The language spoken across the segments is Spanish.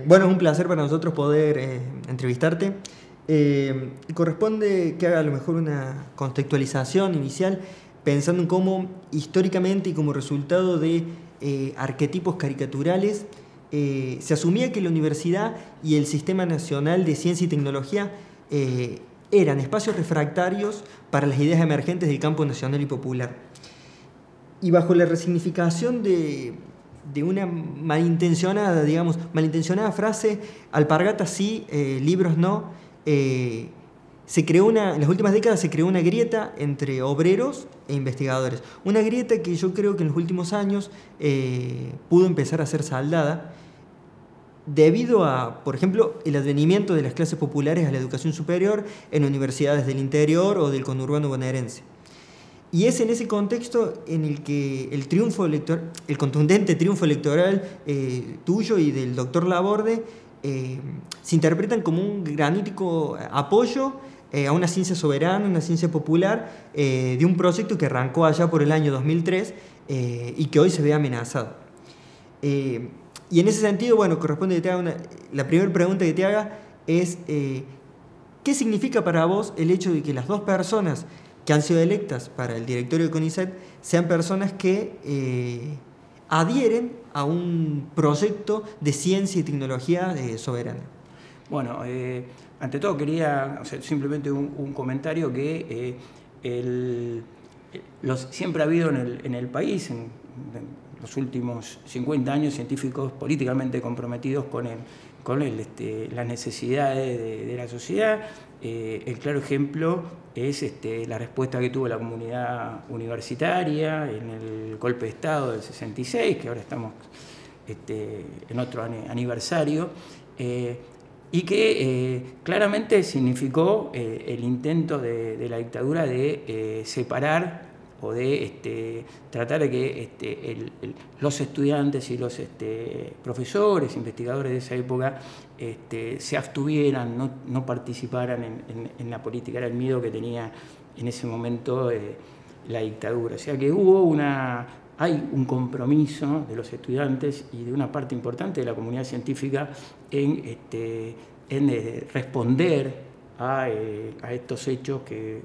Bueno, es un placer para nosotros poder entrevistarte. Corresponde que haga a lo mejor una contextualización inicial pensando en cómo históricamente y como resultado de arquetipos caricaturales se asumía que la universidad y el Sistema Nacional de Ciencia y Tecnología eran espacios refractarios para las ideas emergentes del campo nacional y popular. Y bajo la resignificación de una malintencionada, digamos, malintencionada frase, alpargatas sí, libros no, en las últimas décadas se creó una grieta entre obreros e investigadores. Una grieta que yo creo que en los últimos años pudo empezar a ser saldada debido a, por ejemplo, el advenimiento de las clases populares a la educación superior en universidades del interior o del conurbano bonaerense. Y es en ese contexto en el que el contundente triunfo electoral tuyo y del doctor Laborde se interpretan como un granítico apoyo a una ciencia soberana, una ciencia popular, de un proyecto que arrancó allá por el año 2003 y que hoy se ve amenazado. Y en ese sentido, bueno, corresponde que te haga la primera pregunta que te haga es ¿qué significa para vos el hecho de que las dos personas que han sido electas para el directorio de CONICET sean personas que adhieren a un proyecto de ciencia y tecnología soberana? Bueno, ante todo quería hacer simplemente un comentario que siempre ha habido en el país, en los últimos 50 años, científicos políticamente comprometidos con las necesidades de la sociedad. El claro ejemplo es la respuesta que tuvo la comunidad universitaria en el golpe de Estado del 66, que ahora estamos en otro aniversario, y que claramente significó el intento de la dictadura de separar o de tratar de que los estudiantes y los profesores, investigadores de esa época se abstuvieran, no participaran en la política. Era el miedo que tenía en ese momento la dictadura. O sea que hay un compromiso de los estudiantes y de una parte importante de la comunidad científica en responder a estos hechos que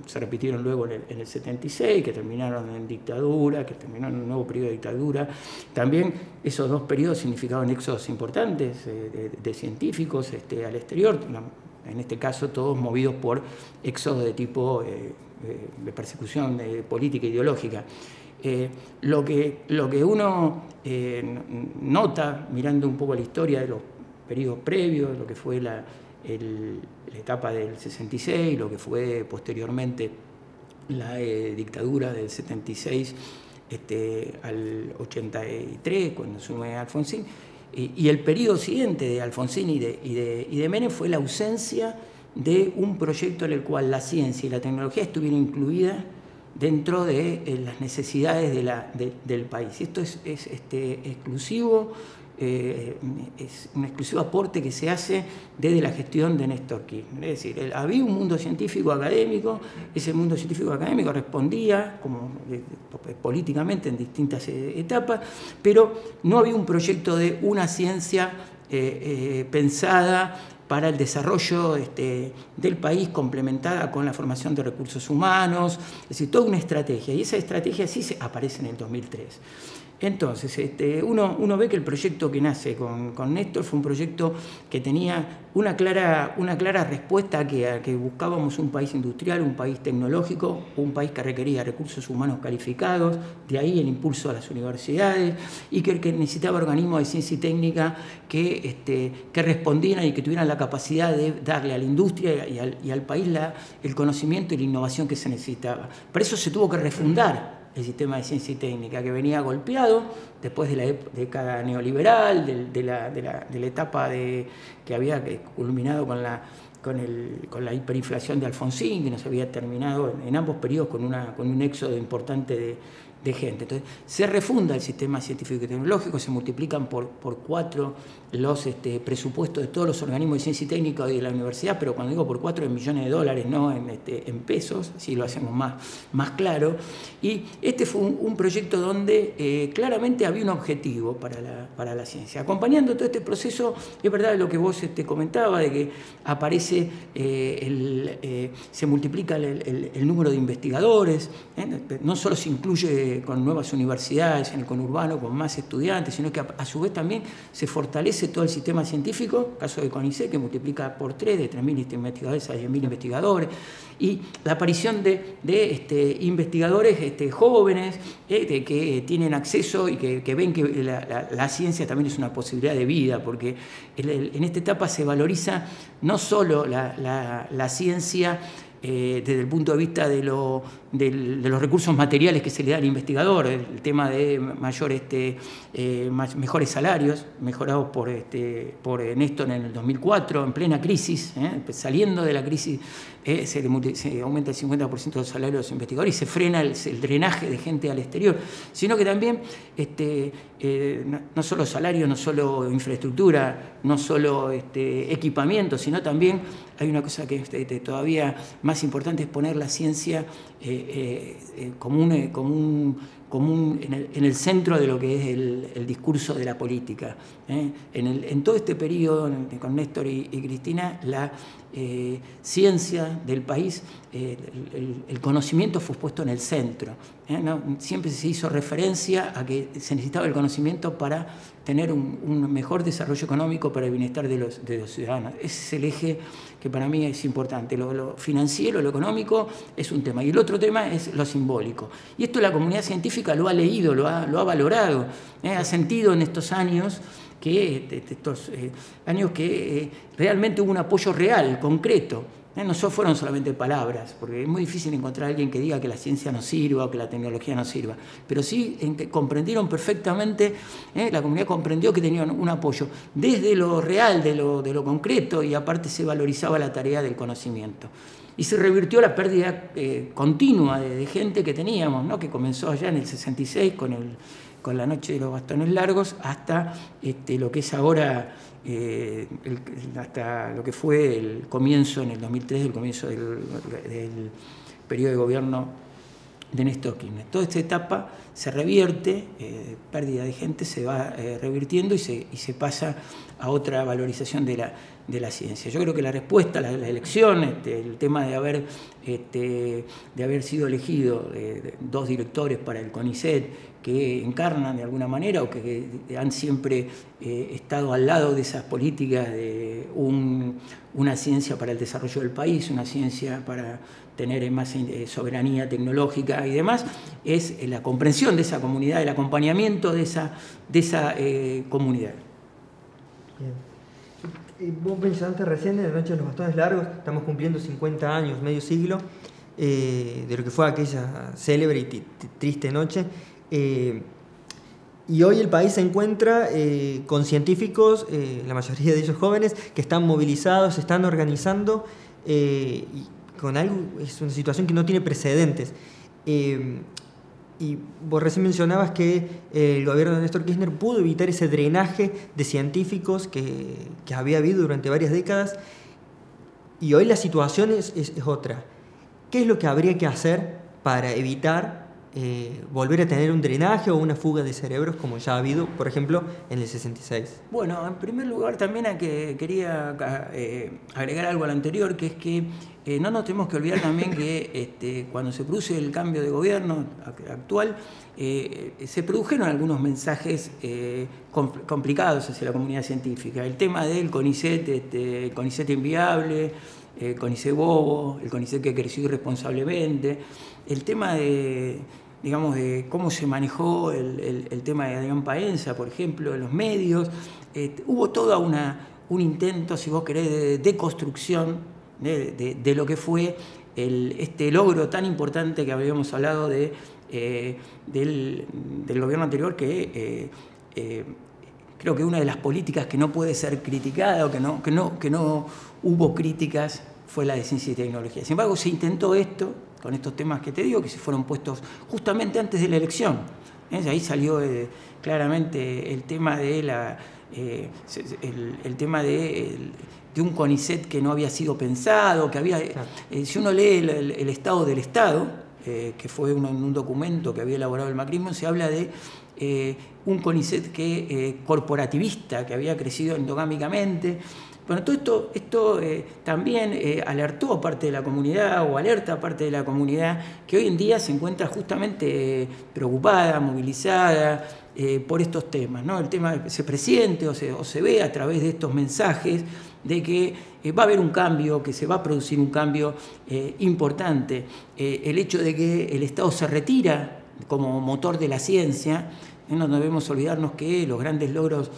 se repitieron luego en el 76, que terminaron en dictadura, que terminaron en un nuevo periodo de dictadura. También esos dos periodos significaban éxodos importantes de científicos al exterior, en este caso todos movidos por éxodos de tipo de persecución política e ideológica. Lo que uno nota mirando un poco la historia de los periodos previos, lo que fue la etapa del 66, lo que fue posteriormente la dictadura del 76 al 83, cuando asume Alfonsín, y el periodo siguiente de Alfonsín y de Menem fue la ausencia de un proyecto en el cual la ciencia y la tecnología estuvieran incluidas dentro de las necesidades del país. Esto es exclusivo. Es un exclusivo aporte que se hace desde la gestión de Néstor Kirchner. Es decir, había un mundo científico académico, ese mundo científico académico respondía políticamente en distintas etapas, pero no había un proyecto de una ciencia pensada para el desarrollo del país, complementada con la formación de recursos humanos, es decir, toda una estrategia, y esa estrategia sí aparece en el 2003. Entonces, uno ve que el proyecto que nace con Néstor fue un proyecto que tenía una clara respuesta a que buscábamos un país industrial, un país tecnológico, un país que requería recursos humanos calificados, de ahí el impulso a las universidades, y que necesitaba organismos de ciencia y técnica que respondieran y que tuvieran la capacidad de darle a la industria y al país el conocimiento y la innovación que se necesitaba. Para eso se tuvo que refundar el sistema de ciencia y técnica, que venía golpeado después de la década neoliberal, de la etapa que había culminado con la hiperinflación de Alfonsín, que nos había terminado en ambos periodos con un éxodo importante gente. Entonces, se refunda el sistema científico y tecnológico, se multiplican por 4 los presupuestos de todos los organismos de ciencia y técnica de la universidad, pero cuando digo por 4 en millones de dólares, no en pesos, así lo hacemos más claro. Y este fue un proyecto donde claramente había un objetivo para la ciencia. Acompañando todo este proceso, es verdad lo que vos comentabas, de que aparece, se multiplica el número de investigadores, no solo se incluye con nuevas universidades en el conurbano, con más estudiantes, sino que a su vez también se fortalece todo el sistema científico, caso de CONICET, que multiplica por 3, de 3.000 investigadores a 10.000 investigadores, y la aparición de investigadores jóvenes que tienen acceso y que ven que la ciencia también es una posibilidad de vida, porque en esta etapa se valoriza no solo la ciencia desde el punto de vista de los recursos materiales que se le da al investigador, el tema de mejores salarios, mejorados por Néstor en el 2004, en plena crisis, saliendo de la crisis, se aumenta el 50% del salario de los investigadores y se frena el drenaje de gente al exterior, sino que también no solo salario, no solo infraestructura, no solo equipamiento, sino también hay una cosa que todavía más importante, es poner la ciencia en el centro de lo que es el discurso de la política. En todo este periodo, con Néstor y Cristina, la ciencia del país, el conocimiento fue puesto en el centro. Siempre se hizo referencia a que se necesitaba el conocimiento para tener un mejor desarrollo económico, para el bienestar de los ciudadanos. Ese es el eje que para mí es importante. Lo financiero, lo económico es un tema, y el otro tema es lo simbólico. Y esto la comunidad científica lo ha leído, lo ha valorado, ha sentido en estos años que realmente hubo un apoyo real, concreto. No fueron solamente palabras, porque es muy difícil encontrar a alguien que diga que la ciencia no sirva o que la tecnología no sirva, pero sí comprendieron perfectamente, la comunidad comprendió que tenían un apoyo desde lo real, de lo concreto, y aparte se valorizaba la tarea del conocimiento. Y se revirtió la pérdida continua de gente que teníamos, ¿no? Que comenzó allá en el 66 con la noche de los bastones largos, hasta lo que es ahora, hasta lo que fue el comienzo en el 2003, el comienzo del periodo de gobierno de Néstor Kirchner. Toda esta etapa se revierte, pérdida de gente se va revirtiendo y se pasa a otra valorización de la ciencia. Yo creo que la respuesta, la elección, el tema de haber sido elegido 2 directores para el CONICET, que encarnan de alguna manera o que han siempre estado al lado de esas políticas de una ciencia para el desarrollo del país, una ciencia para tener más soberanía tecnológica y demás, es la comprensión de esa comunidad, el acompañamiento de esa comunidad. Bien. Vos mencionaste recién en la Noche de los Bastones Largos, estamos cumpliendo 50 años, medio siglo, de lo que fue aquella célebre y triste noche. Y hoy el país se encuentra con científicos, la mayoría de ellos jóvenes, que están movilizados, se están organizando, y con algo, es una situación que no tiene precedentes. Y vos recién mencionabas que el gobierno de Néstor Kirchner pudo evitar ese drenaje de científicos que había habido durante varias décadas, y hoy la situación es otra. ¿Qué es lo que habría que hacer para evitar volver a tener un drenaje o una fuga de cerebros como ya ha habido, por ejemplo, en el 66? Bueno, en primer lugar también quería agregar algo al anterior, que es que no nos tenemos que olvidar también que cuando se produce el cambio de gobierno actual, se produjeron algunos mensajes complicados hacia la comunidad científica. El tema del CONICET, el CONICET inviable, el CONICET bobo, el CONICET que creció irresponsablemente, el tema de cómo se manejó el tema de Adrián Paenza, por ejemplo, en los medios. Hubo todo un intento, si vos querés, de deconstrucción de lo que fue este logro tan importante que habíamos hablado del gobierno anterior, que creo que una de las políticas que no puede ser criticada, o que no hubo críticas, fue la de ciencia y tecnología. Sin embargo, se intentó esto, con estos temas que te digo, que se fueron puestos justamente antes de la elección. Ahí salió claramente el tema de de un CONICET que no había sido pensado, que había, si uno lee el Estado del Estado, que fue un documento que había elaborado el macrismo, se habla de un CONICET corporativista que había crecido endogámicamente. Bueno, todo esto también alertó a parte de la comunidad, o alerta a parte de la comunidad, que hoy en día se encuentra justamente preocupada, movilizada por estos temas, ¿no? El tema se presiente o se ve a través de estos mensajes de que va a haber un cambio, que se va a producir un cambio importante. El hecho de que el Estado se retira como motor de la ciencia, no debemos olvidarnos que los grandes logros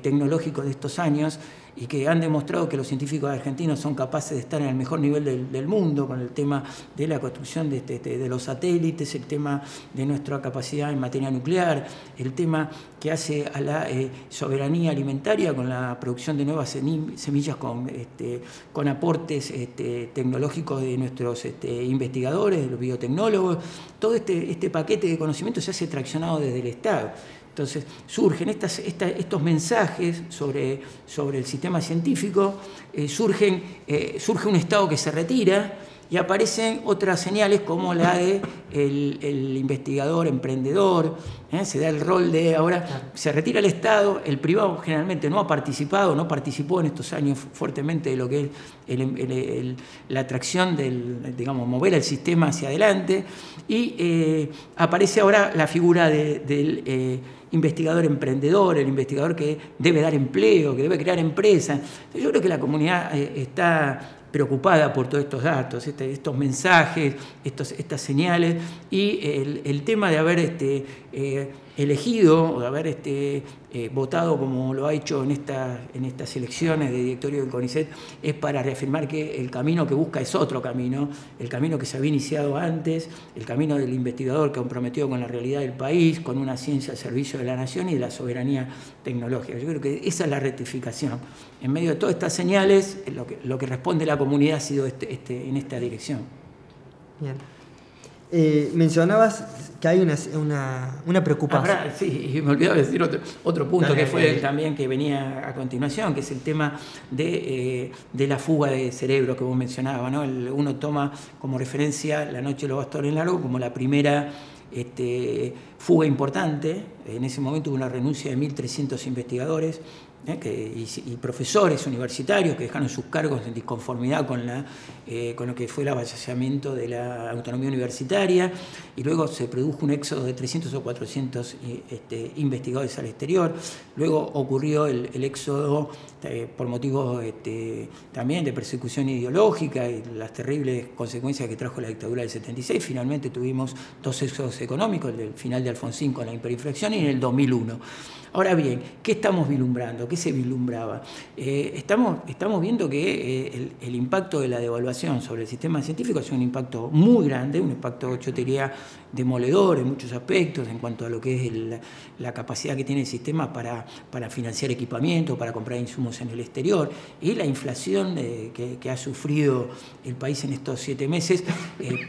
tecnológicos de estos años y que han demostrado que los científicos argentinos son capaces de estar en el mejor nivel del mundo, con el tema de la construcción de los satélites, el tema de nuestra capacidad en materia nuclear, el tema que hace a la soberanía alimentaria con la producción de nuevas semillas con aportes tecnológicos de nuestros investigadores, de los biotecnólogos. Todo este paquete de conocimiento se hace traccionado desde el Estado. Entonces surgen estos mensajes sobre el sistema científico, surge un Estado que se retira y aparecen otras señales como la de el investigador, emprendedor, se da el rol de ahora, se retira el Estado, el privado generalmente no participó en estos años fuertemente de lo que es la atracción digamos, mover el sistema hacia adelante, y aparece ahora la figura del investigador emprendedor, el investigador que debe dar empleo, que debe crear empresas. Yo creo que la comunidad está preocupada por todos estos datos, estos mensajes, estas señales, y el tema de haber elegido o de haber votado como lo ha hecho en estas elecciones de directorio del CONICET es para reafirmar que el camino que busca es otro camino, el camino que se había iniciado antes, el camino del investigador comprometido con la realidad del país, con una ciencia al servicio de la nación y de la soberanía tecnológica. Yo creo que esa es la rectificación. En medio de todas estas señales, lo que responde la comunidad ha sido en esta dirección. Bien. Mencionabas que hay una preocupación. Sí, y me olvidaba decir otro punto que fue también que venía a continuación, que es el tema de la fuga de cerebro que vos mencionabas, ¿no? Uno toma como referencia La noche de los bastones largos como la primera fuga importante. En ese momento hubo una renuncia de 1.300 investigadores y profesores universitarios que dejaron sus cargos en disconformidad con lo que fue el avasallamiento de la autonomía universitaria, y luego se produjo un éxodo de 300 o 400 investigadores al exterior. Luego ocurrió el éxodo por motivos también de persecución ideológica y las terribles consecuencias que trajo la dictadura del 76. Finalmente tuvimos dos éxodos económicos, el del final de Alfonsín con la hiperinflación y en el 2001. Ahora bien, ¿qué estamos vislumbrando? ¿Qué se vislumbraba? Estamos viendo que el impacto de la devaluación sobre el sistema científico es un impacto muy grande, un impacto, yo te diría, demoledor en muchos aspectos en cuanto a lo que es la capacidad que tiene el sistema para financiar equipamiento, para comprar insumos en el exterior, y la inflación que ha sufrido el país en estos 7 meses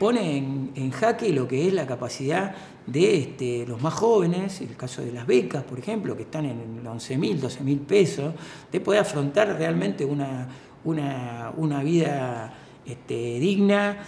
pone en jaque lo que es la capacidad de los más jóvenes, el caso de las becas, por ejemplo, que están en 11.000, 12.000 pesos, de poder afrontar realmente una vida digna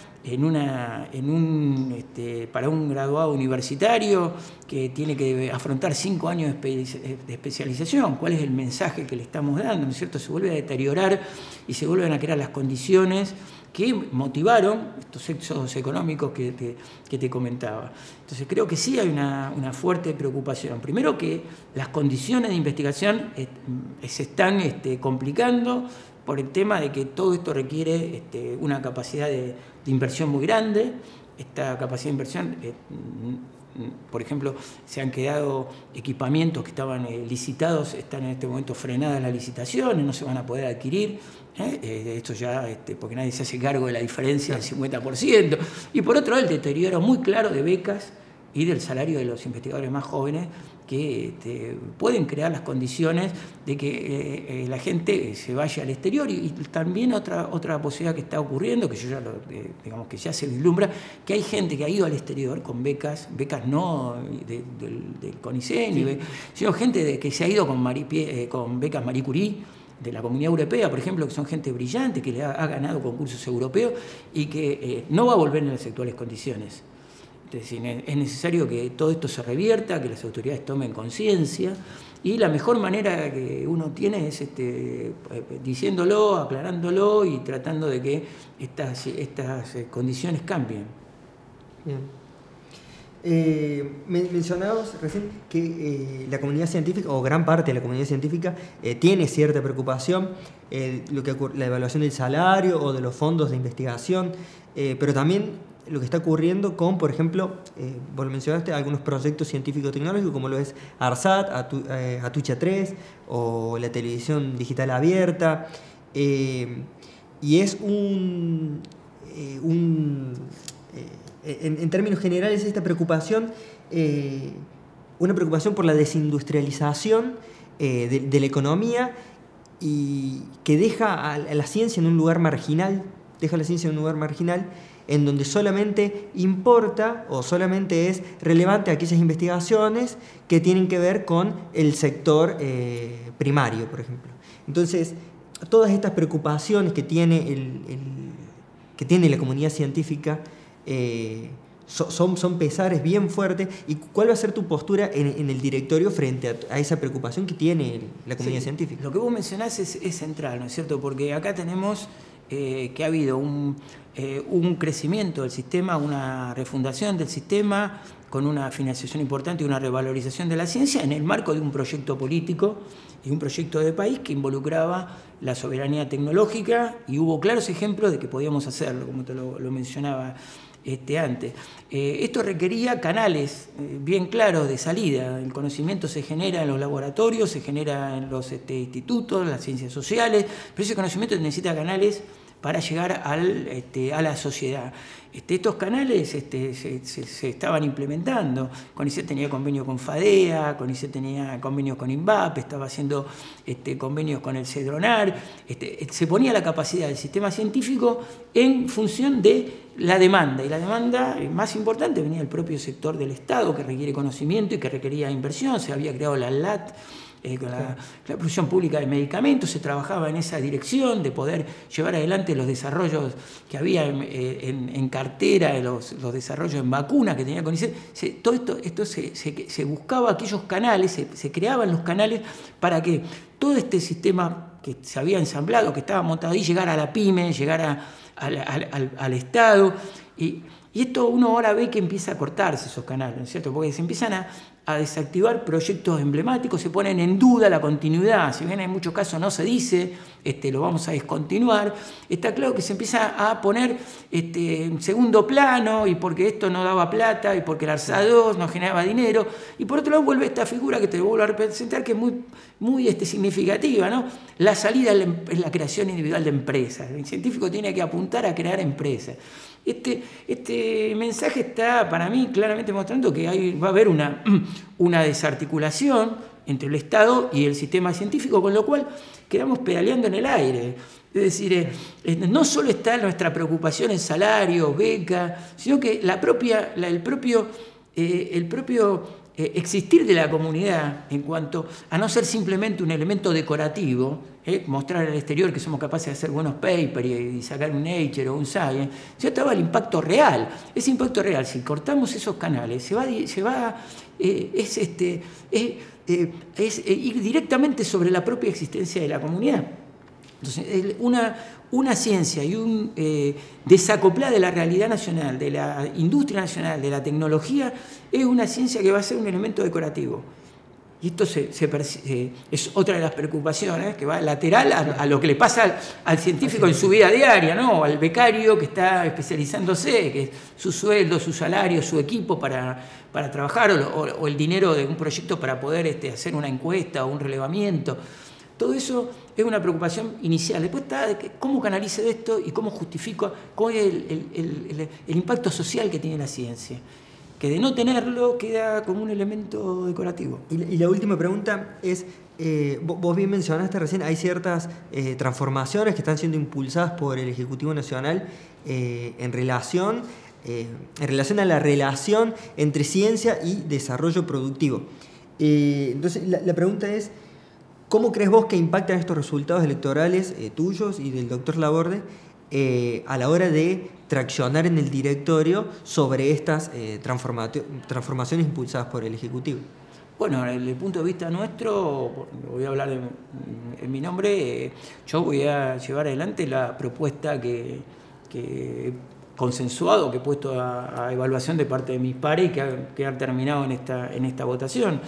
para un graduado universitario que tiene que afrontar 5 años de especialización. ¿Cuál es el mensaje que le estamos dando? ¿No es cierto? Se vuelve a deteriorar y se vuelven a crear las condiciones que motivaron estos éxodos económicos que te comentaba. Entonces creo que sí hay una fuerte preocupación. Primero, que las condiciones de investigación se están complicando por el tema de que todo esto requiere una capacidad de inversión muy grande. Esta capacidad de inversión, por ejemplo, se han quedado equipamientos que estaban licitados, están en este momento frenadas las licitaciones, no se van a poder adquirir. Esto ya, porque nadie se hace cargo de la diferencia del 50%. Y por otro lado, el deterioro muy claro de becas y del salario de los investigadores más jóvenes, que pueden crear las condiciones de que la gente se vaya al exterior. Y también otra posibilidad que está ocurriendo, que yo ya digamos que ya se vislumbra, que hay gente que ha ido al exterior con becas no del CONICET, sí, sino gente que se ha ido con becas Marie Curie, de la Comunidad Europea, por ejemplo, que son gente brillante, que ha ganado concursos europeos y que no va a volver en las actuales condiciones. Es decir, es necesario que todo esto se revierta, que las autoridades tomen conciencia, y la mejor manera que uno tiene es diciéndolo, aclarándolo y tratando de que estas condiciones cambien. Bien. Mencionabas recién que la comunidad científica, o gran parte de la comunidad científica, tiene cierta preocupación, la evaluación del salario o de los fondos de investigación, pero también lo que está ocurriendo con, por ejemplo, vos lo mencionaste, algunos proyectos científico-tecnológicos como lo es ARSAT, Atucha 3 o la televisión digital abierta, y es en términos generales esta preocupación, una preocupación por la desindustrialización de la economía, y que deja a la ciencia en un lugar marginal, en donde solamente importa o solamente es relevante aquellas investigaciones que tienen que ver con el sector primario, por ejemplo. Entonces, todas estas preocupaciones que tiene la comunidad científica son pesares bien fuertes. ¿Y cuál va a ser tu postura en el directorio frente a esa preocupación que tiene la comunidad científica? Lo que vos mencionás es central, ¿no es cierto? Porque acá tenemos que ha habido un crecimiento del sistema, una refundación del sistema con una financiación importante y una revalorización de la ciencia en el marco de un proyecto político y un proyecto de país que involucraba la soberanía tecnológica, y hubo claros ejemplos de que podíamos hacerlo, como te lo mencionaba antes. Esto requería canales bien claros de salida. El conocimiento se genera en los laboratorios, se genera en los institutos, las ciencias sociales, pero ese conocimiento necesita canales para llegar a la sociedad. Estos canales se estaban implementando. CONICET tenía convenio con FADEA, CONICET tenía convenios con INVAP, estaba haciendo convenios con el CEDRONAR. Se ponía la capacidad del sistema científico en función de la demanda, y la demanda más importante venía del propio sector del Estado, que requiere conocimiento y que requería inversión. Se había creado la LAT, con la producción pública de medicamentos, se trabajaba en esa dirección de poder llevar adelante los desarrollos que había en cartera, los desarrollos en vacunas que tenía CONICET. Todo esto se buscaba aquellos canales, se creaban los canales para que todo este sistema que se había ensamblado, que estaba montado ahí, llegara a la pyme, llegara al Estado. Y esto uno ahora ve que empieza a cortarse esos canales, ¿no es cierto? Porque se empiezan a desactivar proyectos emblemáticos, se ponen en duda la continuidad. Si bien en muchos casos no se dice, lo vamos a descontinuar, está claro que se empieza a poner en segundo plano, y porque esto no daba plata, y porque el ARSAT 2 no generaba dinero. Y por otro lado vuelve esta figura que te vuelvo a representar, que es muy significativa, ¿no? La salida es la creación individual de empresas. El científico tiene que apuntar a crear empresas. Este mensaje está, para mí, claramente mostrando que va a haber una desarticulación entre el Estado y el sistema científico, con lo cual quedamos pedaleando en el aire. Es decir, no solo está nuestra preocupación en salario, beca, sino que el propio existir de la comunidad, en cuanto a no ser simplemente un elemento decorativo, mostrar al exterior que somos capaces de hacer buenos papers y sacar un Nature o un Science, ya estaba el impacto real. Ese impacto real, si cortamos esos canales, es ir directamente sobre la propia existencia de la comunidad. Entonces, una ciencia y desacoplada de la realidad nacional, de la industria nacional, de la tecnología, es una ciencia que va a ser un elemento decorativo. Y esto es otra de las preocupaciones, que va lateral a lo que le pasa al científico en su vida diaria, ¿no? Al becario que está especializándose, que es su sueldo, su salario, su equipo para trabajar, o el dinero de un proyecto para poder hacer una encuesta o un relevamiento. Todo eso es una preocupación inicial. Después está cómo canalice esto y cómo justifica, cuál es el impacto social que tiene la ciencia. que de no tenerlo queda como un elemento decorativo. Y la última pregunta es, vos bien mencionaste recién, hay ciertas transformaciones que están siendo impulsadas por el Ejecutivo Nacional en relación a la relación entre ciencia y desarrollo productivo. Entonces, la pregunta es, ¿cómo crees vos que impactan estos resultados electorales tuyos y del doctor Laborde a la hora de traccionar en el directorio sobre estas transformaciones impulsadas por el Ejecutivo? Bueno, desde el punto de vista nuestro, voy a hablar en mi nombre, yo voy a llevar adelante la propuesta que he consensuado, que he puesto a evaluación de parte de mis pares y que ha terminado en esta votación.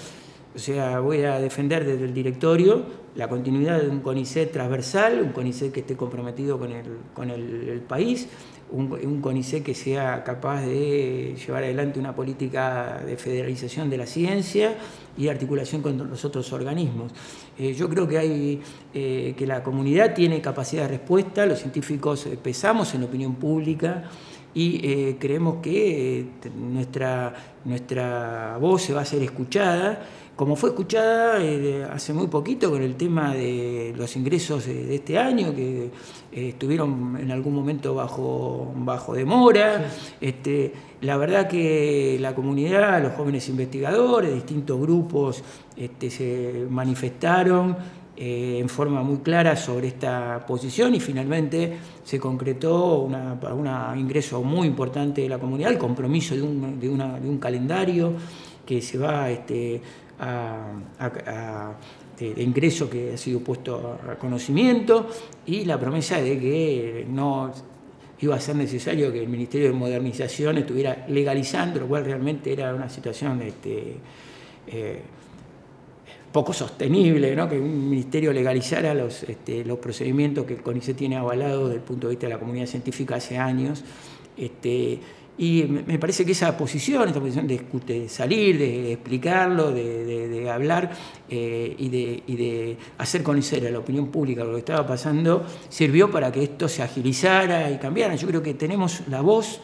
O sea, voy a defender desde el directorio la continuidad de un CONICET transversal, un CONICET que esté comprometido con el país, un CONICET que sea capaz de llevar adelante una política de federalización de la ciencia y articulación con los otros organismos. Yo creo que la comunidad tiene capacidad de respuesta, los científicos pesamos en la opinión pública y creemos que nuestra voz se va a hacer escuchada, como fue escuchada hace muy poquito con el tema de los ingresos de este año, que estuvieron en algún momento bajo demora. Sí. La verdad que la comunidad, los jóvenes investigadores, distintos grupos se manifestaron en forma muy clara sobre esta posición y finalmente se concretó un ingreso muy importante de la comunidad, el compromiso de un calendario que se va de ingreso que ha sido puesto a conocimiento y la promesa de que no iba a ser necesario que el Ministerio de Modernización estuviera legalizando, lo cual realmente era una situación poco sostenible, ¿no? Que un ministerio legalizara los procedimientos que el CONICET tiene avalados desde el punto de vista de la comunidad científica hace años. Y me parece que esta posición de salir, de explicarlo, de hablar y de hacer conocer a la opinión pública lo que estaba pasando, sirvió para que esto se agilizara y cambiara. Yo creo que tenemos la voz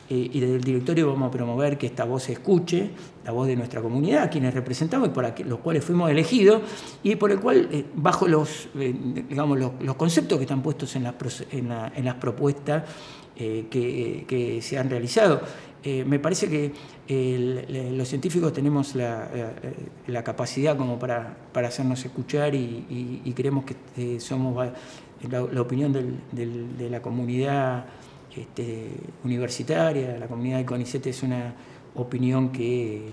y desde el directorio vamos a promover que esta voz se escuche, la voz de nuestra comunidad, quienes representamos y por los cuales fuimos elegidos, y por el cual, bajo los conceptos que están puestos en las propuestas que se han realizado. Me parece que los científicos tenemos la capacidad como para hacernos escuchar y creemos que somos la opinión de la comunidad universitaria, la comunidad de CONICET es una opinión que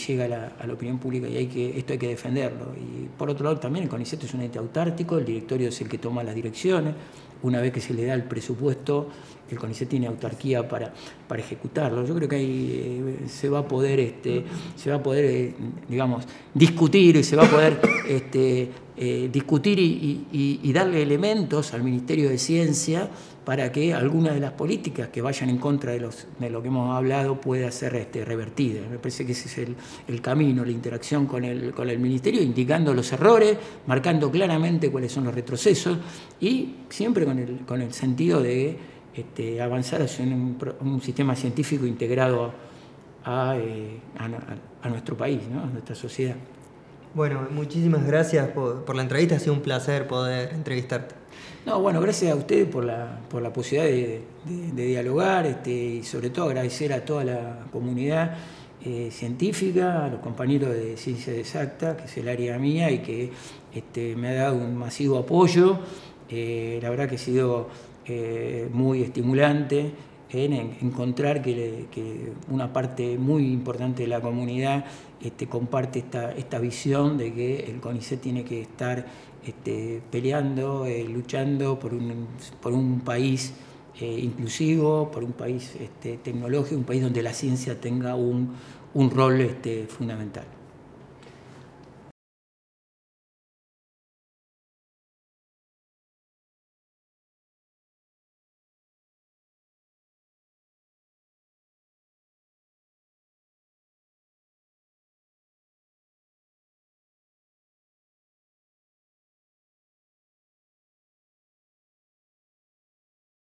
llega a la opinión pública y esto hay que defenderlo. Y por otro lado también el CONICET es un ente autártico, el directorio es el que toma las direcciones, una vez que se le da el presupuesto, el CONICET tiene autarquía para ejecutarlo. Yo creo que ahí se va a poder digamos, discutir y se va a poder discutir y darle elementos al Ministerio de Ciencia para que algunas de las políticas que vayan en contra de lo que hemos hablado pueda ser revertida. Me parece que ese es el camino, la interacción con el Ministerio, indicando los errores, marcando claramente cuáles son los retrocesos y siempre con el sentido de avanzar hacia un sistema científico integrado a nuestro país, ¿no? A nuestra sociedad. Bueno, muchísimas gracias por la entrevista, ha sido un placer poder entrevistarte. No, bueno, gracias a ustedes por la posibilidad de dialogar y sobre todo agradecer a toda la comunidad científica, a los compañeros de Ciencias Exactas, que es el área mía y que me ha dado un masivo apoyo. La verdad que ha sido muy estimulante en encontrar que una parte muy importante de la comunidad comparte esta visión de que el CONICET tiene que estar peleando, luchando por un país inclusivo, por un país tecnológico, un país donde la ciencia tenga un rol fundamental.